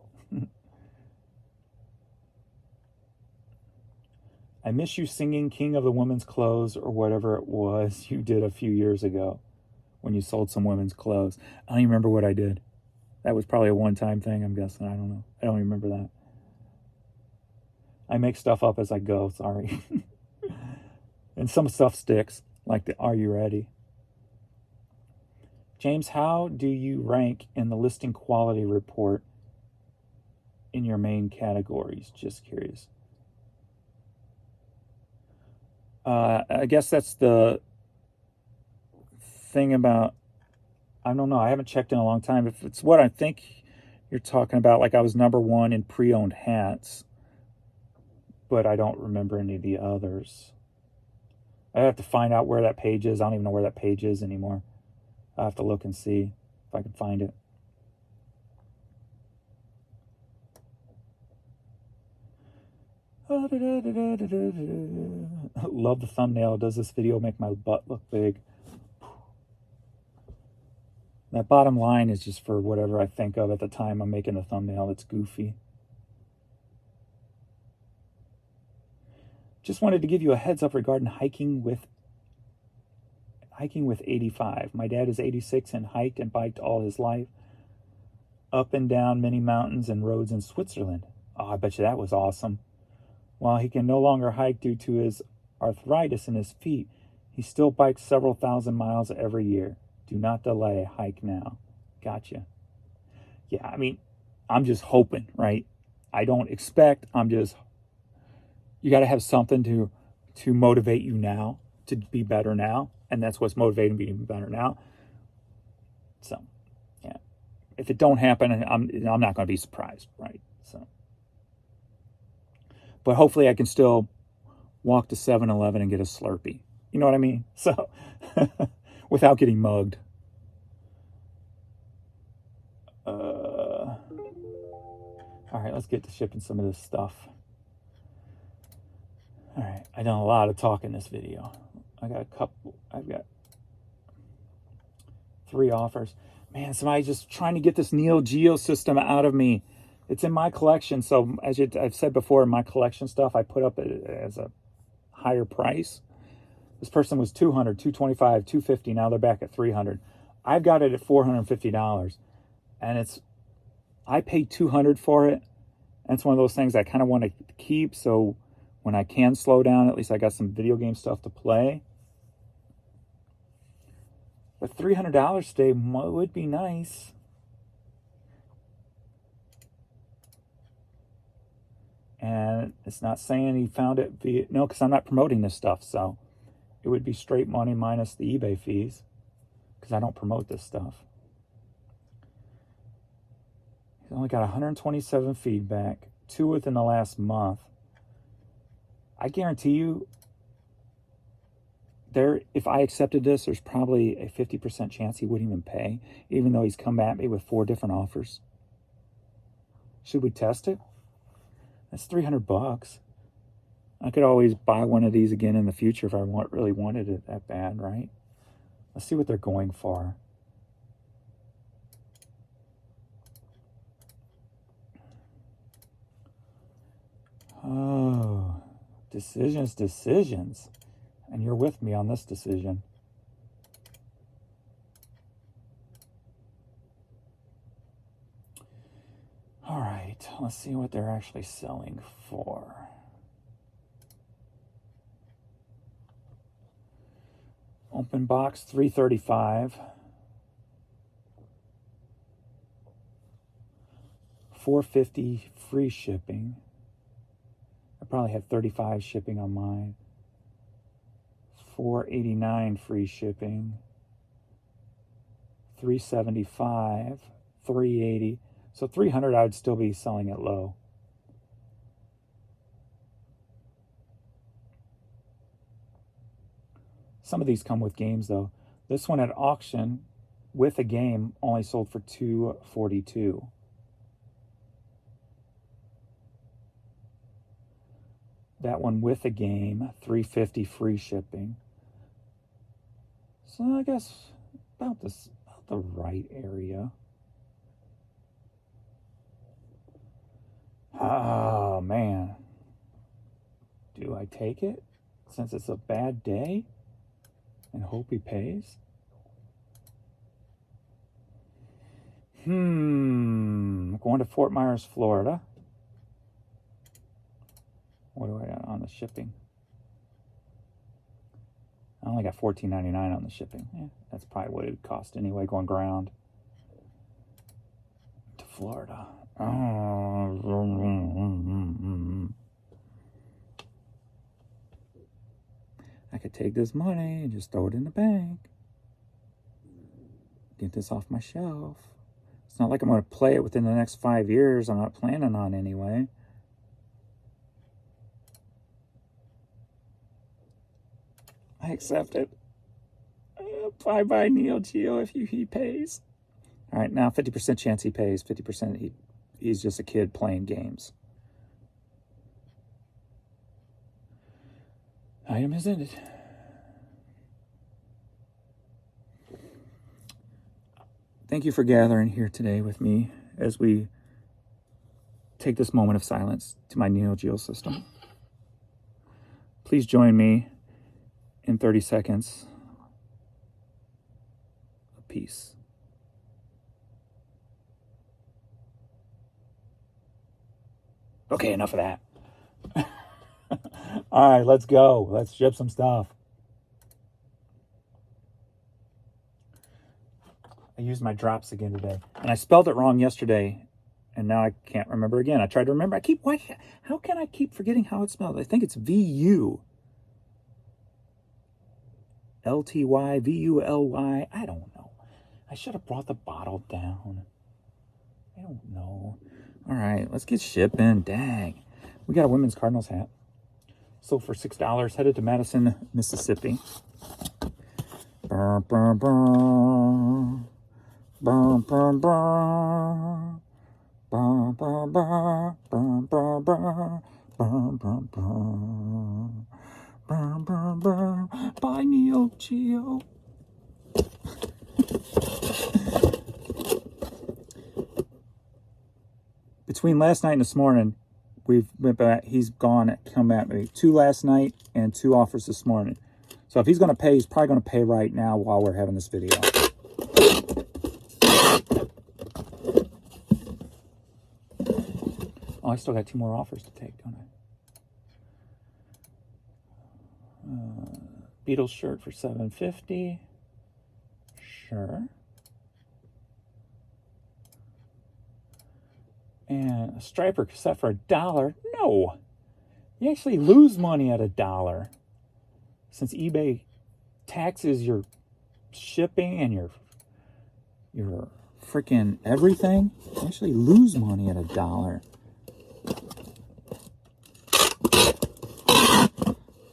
I miss you singing King of the Women's Clothes or whatever it was you did a few years ago when you sold some women's clothes. I don't even remember what I did. That was probably a one-time thing, I'm guessing. I don't know. I don't remember that. I make stuff up as I go, sorry. And some stuff sticks, like the Are You Ready? James, how do you rank in the listing quality report in your main categories? Just curious. I guess that's the thing about, I don't know, I haven't checked in a long time. If it's what I think you're talking about, like I was #1 in pre-owned hats, but I don't remember any of the others. I have to find out where that page is. I don't even know where that page is anymore. I have to look and see if I can find it. Love the thumbnail. Does this video make my butt look big? That bottom line is just for whatever I think of at the time I'm making the thumbnail. It's goofy. Just wanted to give you a heads up regarding hiking with 85. My dad is 86 and hiked and biked all his life, up and down many mountains and roads in Switzerland. Oh, I bet you that was awesome. While he can no longer hike due to his arthritis in his feet, he still bikes several thousand miles every year. Do not delay, hike now. Gotcha. Yeah, I mean, I'm just hoping, right? I don't expect, you got to have something to motivate you now, to be better now. And that's what's motivating me to be better now. So, yeah. If it don't happen, I'm not going to be surprised, right? So, but hopefully I can still walk to 7-Eleven and get a Slurpee. You know what I mean? So, without getting mugged. All right, let's get to shipping some of this stuff. All right, I've done a lot of talk in this video. I've got 3 offers. Man, somebody's just trying to get this Neo Geo system out of me. It's in my collection, so as I've said before, in my collection stuff, I put up as a higher price. This person was $200, $225, $250. Now they're back at $300. I've got it at $450, and I paid $200 for it. And it's one of those things I kind of want to keep, so when I can slow down, at least I got some video game stuff to play. But $300 today would be nice. And it's not saying he found it via, no, because I'm not promoting this stuff, so it would be straight money minus the eBay fees, because I don't promote this stuff. He's only got 127 feedback, 2 within the last month. I guarantee you, if I accepted this, there's probably a 50% chance he wouldn't even pay, even though he's come at me with 4 different offers. Should we test it? That's $300. I could always buy one of these again in the future if I really wanted it that bad, right? Let's see what they're going for. Oh, decisions. And you're with me on this decision. All right. right, let's see what they're actually selling for. Open box, $335. $450 free shipping. I probably have 35 shipping on mine. $489 free shipping. $375, $380. So $300 I would still be selling it low. Some of these come with games though. This one at auction with a game only sold for $242. That one with a game, $350 free shipping. So I guess about the right area. Oh man. Do I take it since it's a bad day and hope he pays? Going to Fort Myers, Florida. What do I got on the shipping? I only got $14.99 on the shipping. Yeah, that's probably what it would cost anyway, going ground to Florida. I could take this money and just throw it in the bank. Get this off my shelf. It's not like I'm going to play it within the next 5 years. I'm not planning on anyway. I accept it. Bye-bye, Neo Geo, if he pays. All right, now 50% chance he pays. 50% he's just a kid playing games. Item has ended. Thank you for gathering here today with me as we take this moment of silence to my Neo Geo system. Please join me in 30 seconds of peace. Okay, enough of that. All right, let's go. Let's ship some stuff. I used my drops again today. And I spelled it wrong yesterday. And now I can't remember again. I tried to remember. How can I keep forgetting how it's spelled? I think it's VU. LTY, VULY. I don't know. I should have brought the bottle down. I don't know. All right, let's get shipping. Dang. We got a women's Cardinals hat. Sold for $6. Headed to Madison, Mississippi. Burr, burr, burr. Burr, burr, burr. Burr, burr, burr. Burr, burr, burr. Burr, burr, burr. Burr, burr, burr. Bye, Neo Geo. Between last night and this morning, he's come at me. 2 last night and 2 offers this morning. So if he's going to pay, he's probably going to pay right now while we're having this video. Oh, I still got 2 more offers to take, don't I? Beatles shirt for $7.50. Sure. And a Striper cassette for $1. No. You actually lose money at $1. Since eBay taxes your shipping and your freaking everything, you actually lose money at $1.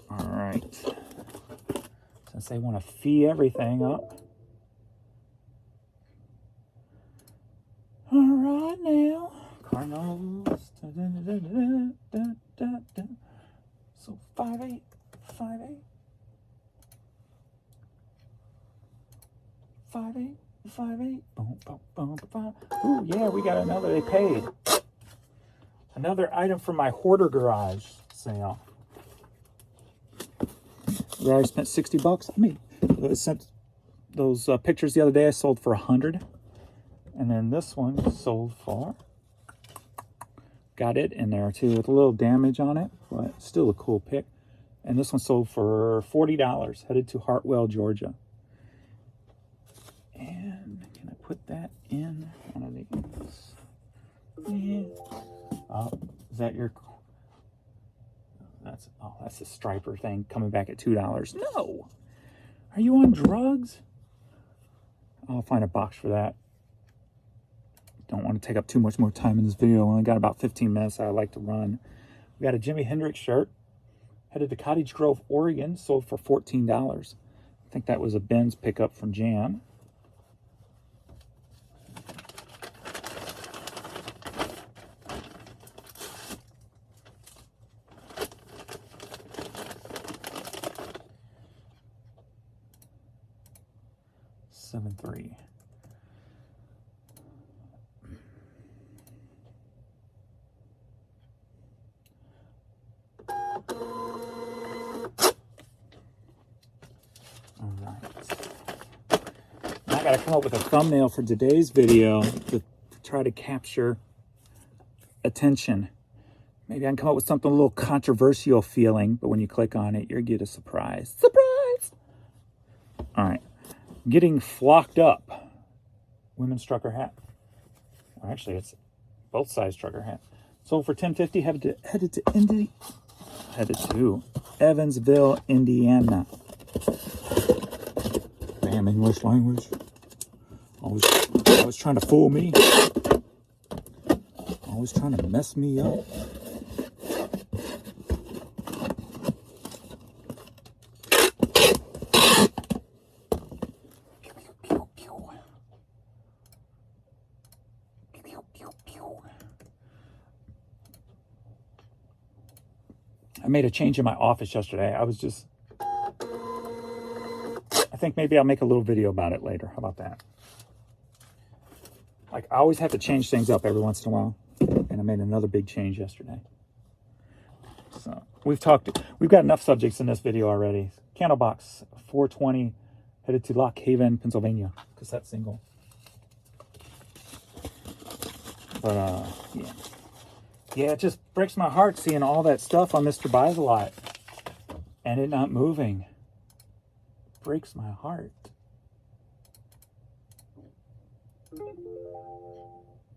All right. Since they want to fee everything up. All right now. Cardinals. So 5.8, 5.8. 5.8, 5.8. Boom, boom, boom, boom. Ooh, yeah, we got another. They paid. Another item from my hoarder garage sale. We already spent $60. I mean, sent those pictures the other day. I sold for $100, and then this one sold for got it in there too with a little damage on it, but still a cool pick. And this one sold for $40, headed to Hartwell, Georgia. And can I put that in one of these? Yeah. Oh, is that your... That's a striper thing coming back at $2. No! Are you on drugs? I'll find a box for that. Don't want to take up too much more time in this video. I only got about 15 minutes I like to run. We got a Jimi Hendrix shirt. Headed to Cottage Grove, Oregon. Sold for $14. I think that was a Ben's pickup from Jam. $7.3. I gotta come up with a thumbnail for today's video to try to capture attention. Maybe I can come up with something a little controversial feeling, but when you click on it, you'll get a surprise. Surprise! All right. Getting Flocked Up. Women's trucker hat. Well, actually, it's both sides trucker hat. Sold for $10.50. Headed to Evansville, Indiana. Damn English language. Always trying to fool me. Always trying to mess me up. I made a change in my office yesterday. I think maybe I'll make a little video about it later. How about that? Like, I always have to change things up every once in a while. And I made another big change yesterday. So, we've got enough subjects in this video already. Candlebox 420, headed to Lock Haven, Pennsylvania. Cassette single. But, yeah. Yeah, it just breaks my heart seeing all that stuff on Mr. Buys a Lot. And it not moving. Breaks my heart.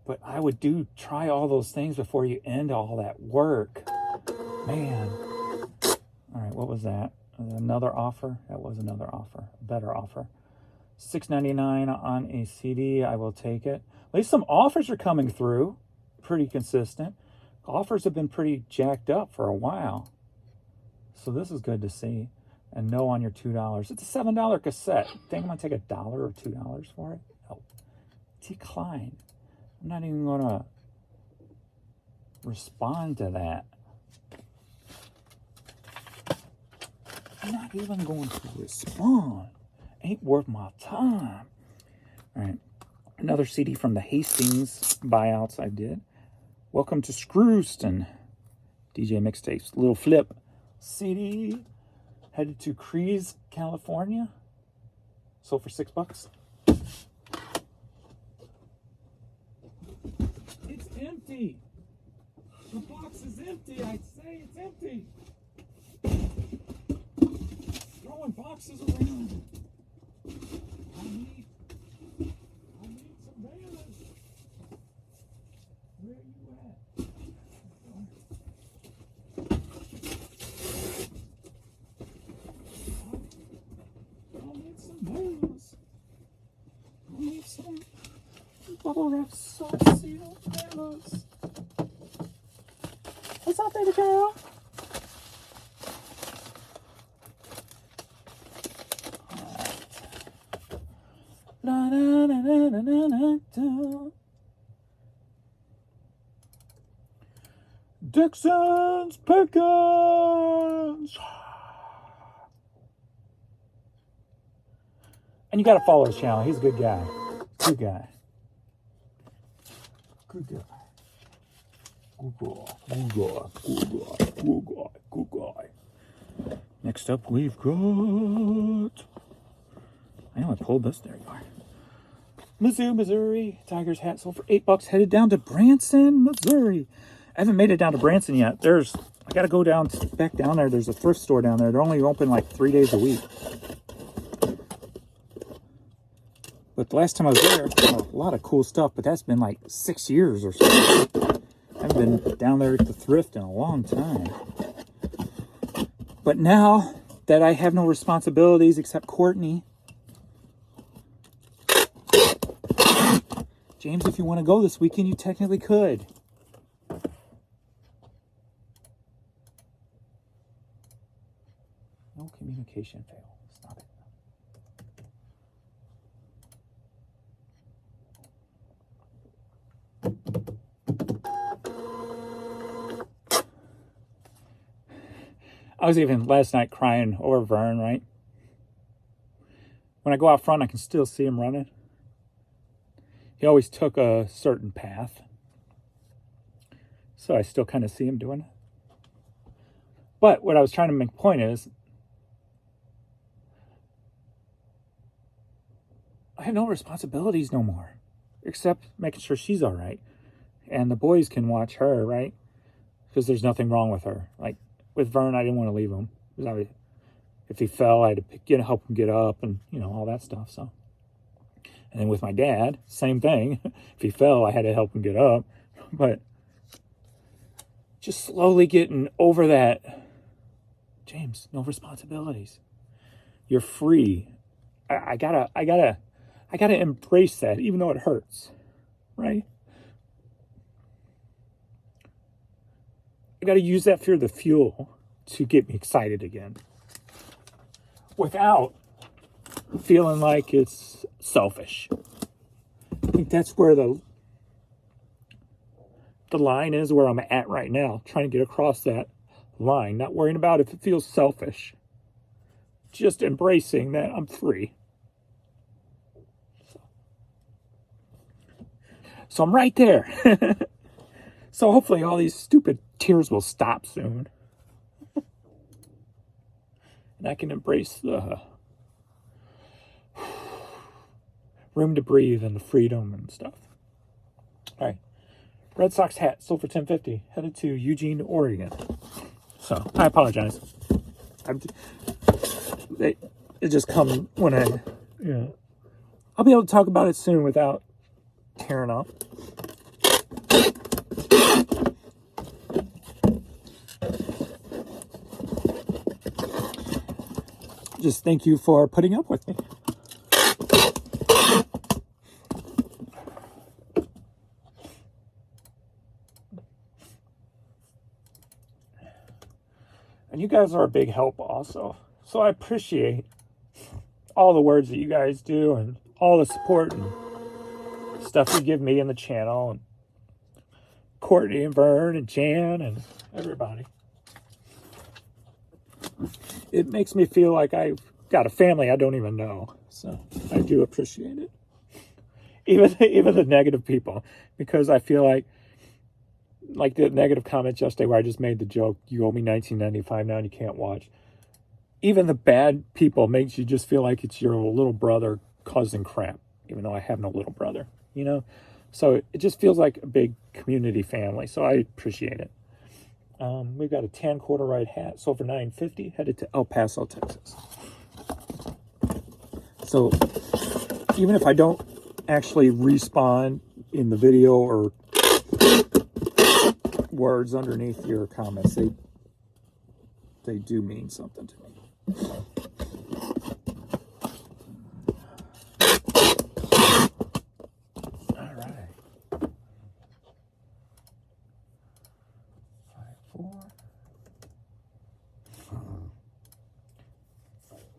But I would try all those things before you end all that work. Man. All right, what was that? Another offer? That was another offer. A better offer. $6.99 on a CD. I will take it. At least some offers are coming through. Pretty consistent. Offers have been pretty jacked up for a while. So this is good to see. And no on your $2. It's a $7 cassette. Think I'm going to take $1 or $2 for it? No. Decline. I'm not even going to respond to that. I'm not even going to respond. Ain't worth my time. All right. Another CD from the Hastings buyouts I did. Welcome to Screwston. DJ Mixtapes. Little Flip CD. Headed to Crees, California. Sold for $6. It's empty. The box is empty. I say it's empty. Throwing boxes around. I need some banners. Where are you at? I'll need some banners. I'll need some bubble wrap soft seal banners. What's up, baby girl? La, da, da, da, da, da, da. Dixon's Pickens. And you got to follow his channel. He's a good guy. Good guy. Good guy. Good guy. Good guy. Good guy. Good guy. Good guy. Next up, we've got... I know I pulled this. There you are. Mizzou, Missouri. Tigers hat sold for $8. Headed down to Branson, Missouri. I haven't made it down to Branson yet. I got to go back down there. There's a thrift store down there. They're only open like 3 days a week. But the last time I was there, a lot of cool stuff, but that's been like 6 years or so. I haven't been down there at the thrift in a long time. But now that I have no responsibilities except Courtney, James, if you want to go this weekend, you technically could. No communication fail. Stop it. I was even last night crying over Vern, right? When I go out front, I can still see him running. He always took a certain path. So I still kind of see him doing it. But what I was trying to make a point is, I have no responsibilities no more. Except making sure she's all right. And the boys can watch her, right? Because there's nothing wrong with her. Like, with Vern, I didn't want to leave him. If he fell, I had to help him get up and, all that stuff. So, and then with my dad, same thing. If he fell, I had to help him get up. But just slowly getting over that. James, no responsibilities. You're free. I gotta embrace that, even though it hurts, right? I gotta use that for the fuel to get me excited again, without feeling like it's selfish. I think that's where the line is, where I'm at right now, trying to get across that line, not worrying about if it feels selfish, just embracing that I'm free. So I'm right there. So hopefully all these stupid tears will stop soon. And I can embrace the room to breathe and the freedom and stuff. All right. Red Sox hat sold for $10.50. Headed to Eugene, Oregon. So I apologize. It just come when I'll be able to talk about it soon without tearing up. Just thank you for putting up with me. And you guys are a big help also. So I appreciate all the words that you guys do and all the support and stuff you give me in the channel, and Courtney and Vern and Jan and everybody. It makes me feel like I've got a family I don't even know. So I do appreciate it. Even the negative people, because I feel like the negative comments yesterday where I just made the joke, you owe me $19.95 now and you can't watch. Even the bad people makes you just feel like it's your little brother causing crap, even though I have no little brother, So it just feels like a big community family. So I appreciate it. We've got a tan quarter-ride hat, sold for $9.50, headed to El Paso, Texas. So even if I don't actually respond in the video or words underneath your comments, they do mean something to me. All right. 5-4.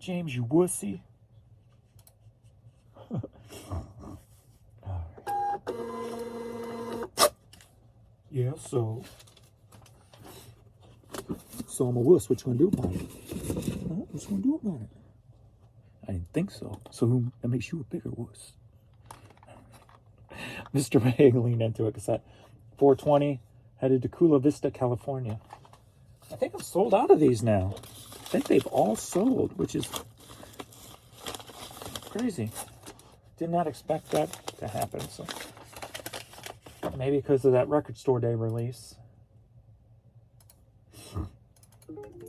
James, you wussy. Yeah, so I'm a wuss. What you gonna do about it? What you gonna do about it? I didn't think so. So that makes you a bigger wuss. Mr. May leaned into it, cassette. 420, headed to Chula Vista, California. I think I'm sold out of these now. I think they've all sold, which is crazy. Did not expect that to happen. So maybe because of that record store day release.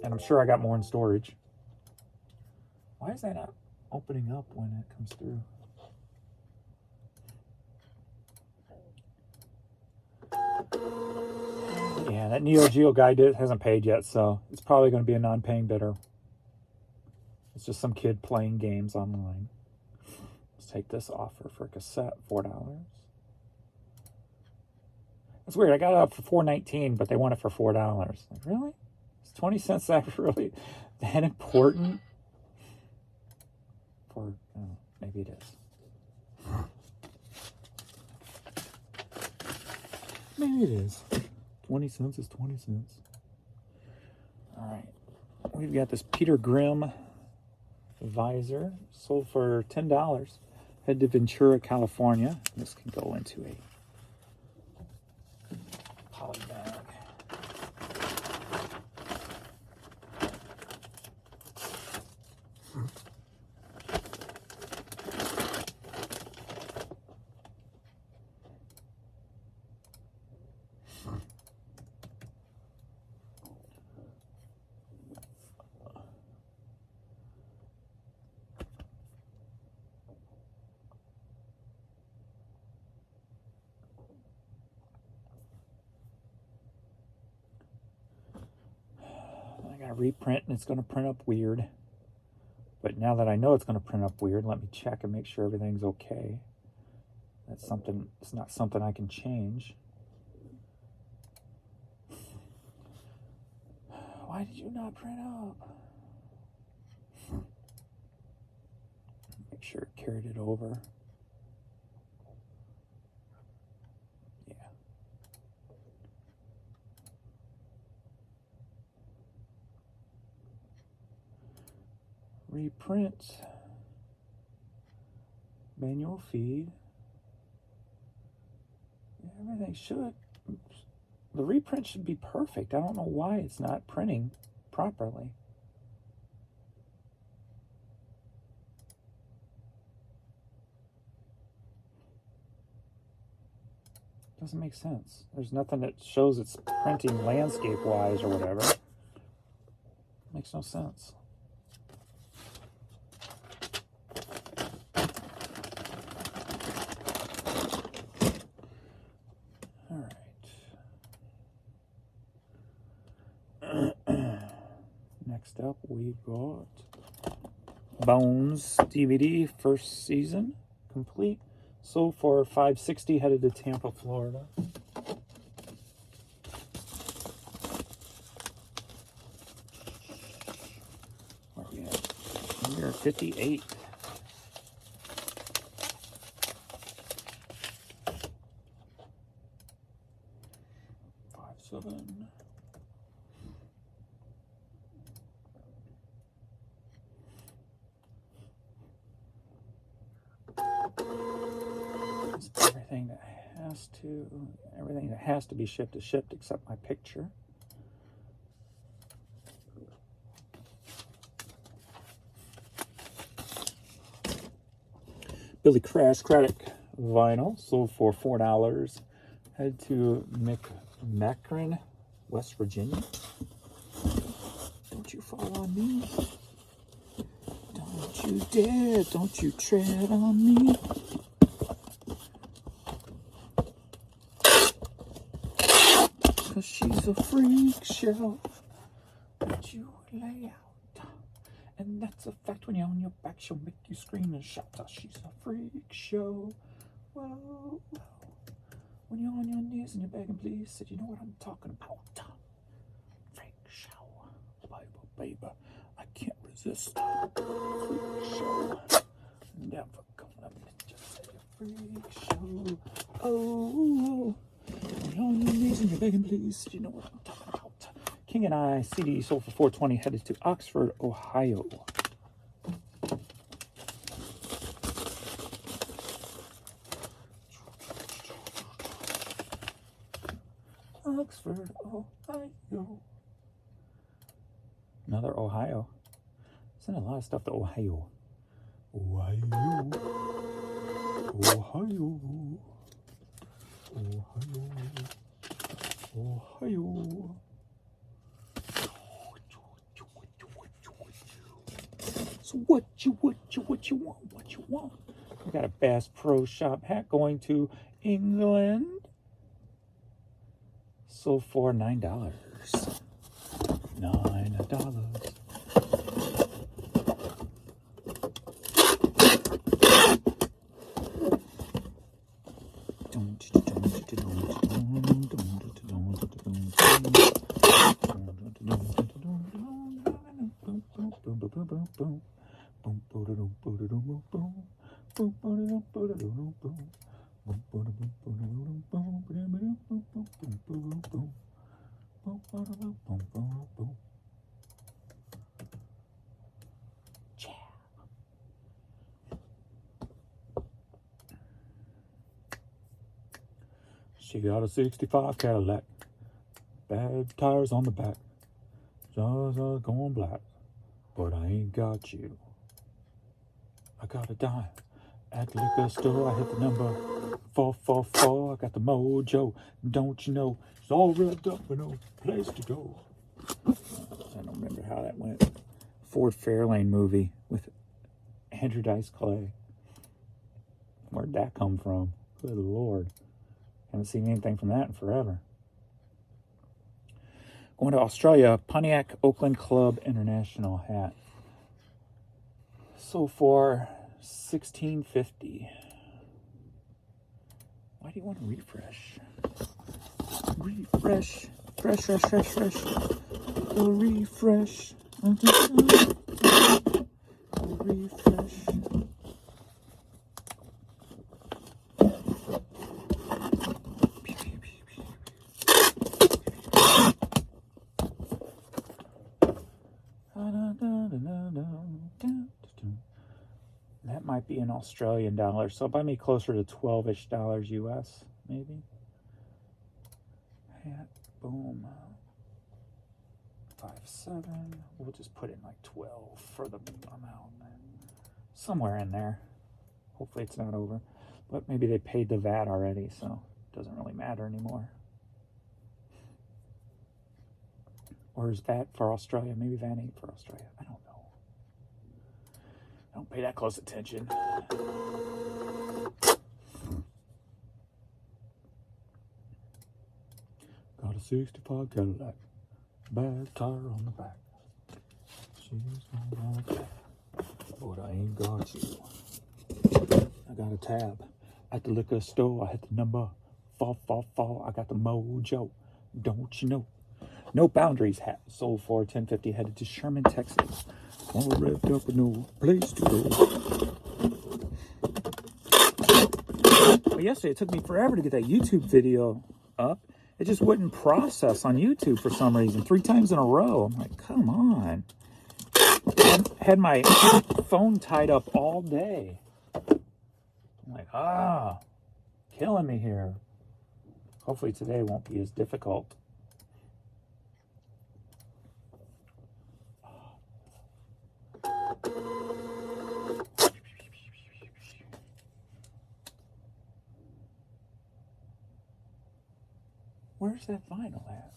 And I'm sure I got more in storage. Why is that not opening up when it comes through? Yeah, that Neo Geo guy hasn't paid yet, so it's probably going to be a non-paying bidder. It's just some kid playing games online. Let's take this offer for a cassette, $4. It's weird. I got it up for $4.19, but they want it for $4. Like, really? Is 20 cents that really that important? For maybe it is. Maybe it is. 20 cents is 20 cents. All right. We've got this Peter Grimm visor, sold for $10. Head to Ventura, California. This can go into a poly bag. I got to reprint, and it's going to print up weird. But now that I know it's going to print up weird, let me check and make sure everything's okay. That's something. It's not something I can change. Why did you not print up? Make sure it carried it over. Yeah. Reprint. Manual feed. Everything should. The reprint should be perfect. I don't know why it's not printing properly. Doesn't make sense. There's nothing that shows it's printing landscape-wise or whatever. Makes no sense. All right. Next up, we got Bones DVD, first season, complete. Sold for $5.60, headed to Tampa, Florida. Where are we at? Number 58. $5.7. Everything that has to be shipped is shipped except my picture. Billy Crash Craddock vinyl, sold for $4. Head to McMakron, West Virginia. Don't you fall on me. Don't you dare, don't you tread on me. Cause she's a freak show that you lay out. And that's a fact. When you're on your back, she'll make you scream and shout. She's a freak show. Whoa, whoa. When you're on your knees and you're begging, please, said, you know what I'm talking about. Freak show. Baby, I can't resist. Freak show. Never gonna just say a freak show. Oh. When you're on your knees and you're begging, please, you know what I'm talking about. King and I CD sold for $4.20, headed to Oxford, Ohio. Oxford, Ohio. Another Ohio. Sending a lot of stuff to Ohio. Ohio. Ohio. Ohio. Ohio. What you want? We got a Bass Pro Shop hat going to England. Sold for $9. $9. She got a 65 Cadillac, bad tires on the back, just going black, but I ain't got you. I got a dime at the liquor store. I hit the number 444. I got the mojo, don't you know? It's all revved up with no place to go. I don't remember how that went. Ford Fairlane movie with Andrew Dice Clay. Where'd that come from? Good Lord. Haven't seen anything from that in forever. Going to Australia, Pontiac Oakland Club International hat. Sold for $16.50. Why do you want to refresh? Refresh. Fresh. Oh, refresh. Refresh. That might be an Australian dollar, so buy me closer to $12-ish US, maybe. Hat, boom. 5.7. We'll just put in like 12 for the amount. Somewhere in there. Hopefully it's not over. But maybe they paid the VAT already, so it doesn't really matter anymore. Or is VAT for Australia? Maybe VAT ain't for Australia. I don't know. I don't pay that close attention. Got a 65 Cadillac, bad tire on the back. She's gonna like that, but I ain't got you. I got a tab at the liquor store. I hit the number 444. I got the mojo, don't you know? No Boundaries hat sold for $10.50. Headed to Sherman, Texas. All revved up with no place to go. Well, yesterday it took me forever to get that YouTube video up. It just wouldn't process on YouTube for some reason. 3 times in a row. I'm like, come on. I had my phone tied up all day. I'm like, killing me here. Hopefully today won't be as difficult. Where's that vinyl at?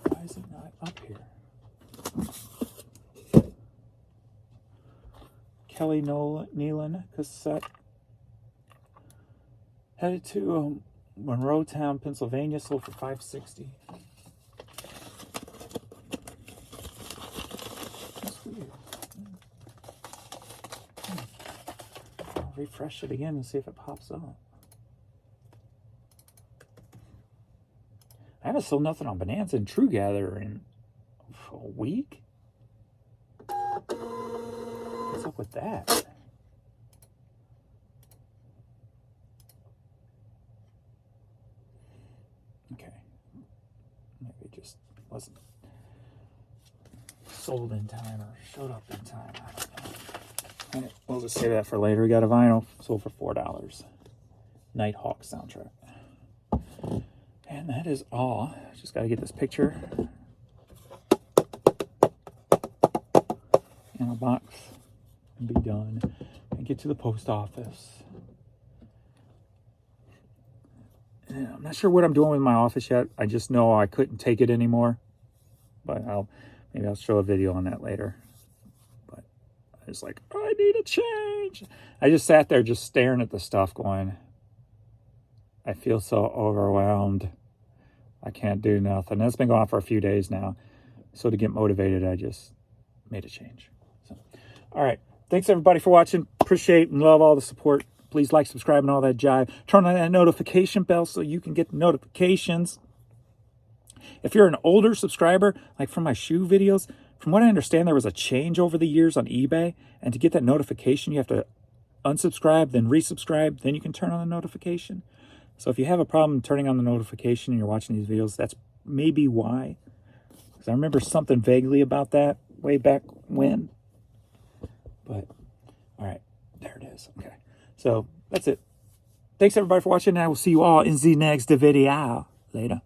Why is it not up here? Kelly Nealon cassette. Headed to Monroetown, Pennsylvania. Sold for $5.60. That's weird. I'll refresh it again and see if it pops up. I haven't sold nothing on Bonanza and True Gather in a week. What's up with that? Okay. Maybe it just wasn't sold in time or showed up in time. I don't know. We'll just save that for later. We got a vinyl sold for $4. Nighthawk soundtrack. And that is all. Just got to get this picture in a box and be done and get to the post office. And I'm not sure what I'm doing with my office yet. I just know I couldn't take it anymore. But maybe I'll show a video on that later. It's like, I need a change. I just sat there just staring at the stuff going, I feel so overwhelmed. I can't do nothing. That's been going on for a few days now. So to get motivated, I just made a change. So, all right. Thanks, everybody, for watching. Appreciate and love all the support. Please like, subscribe, and all that jive. Turn on that notification bell so you can get notifications. If you're an older subscriber, like from my shoe videos, from what I understand, there was a change over the years on eBay. And to get that notification, you have to unsubscribe, then resubscribe, then you can turn on the notification. So if you have a problem turning on the notification and you're watching these videos, that's maybe why. Because I remember something vaguely about that way back when. But, all right, there it is. Okay, so that's it. Thanks, everybody, for watching, and I will see you all in the next video. Later.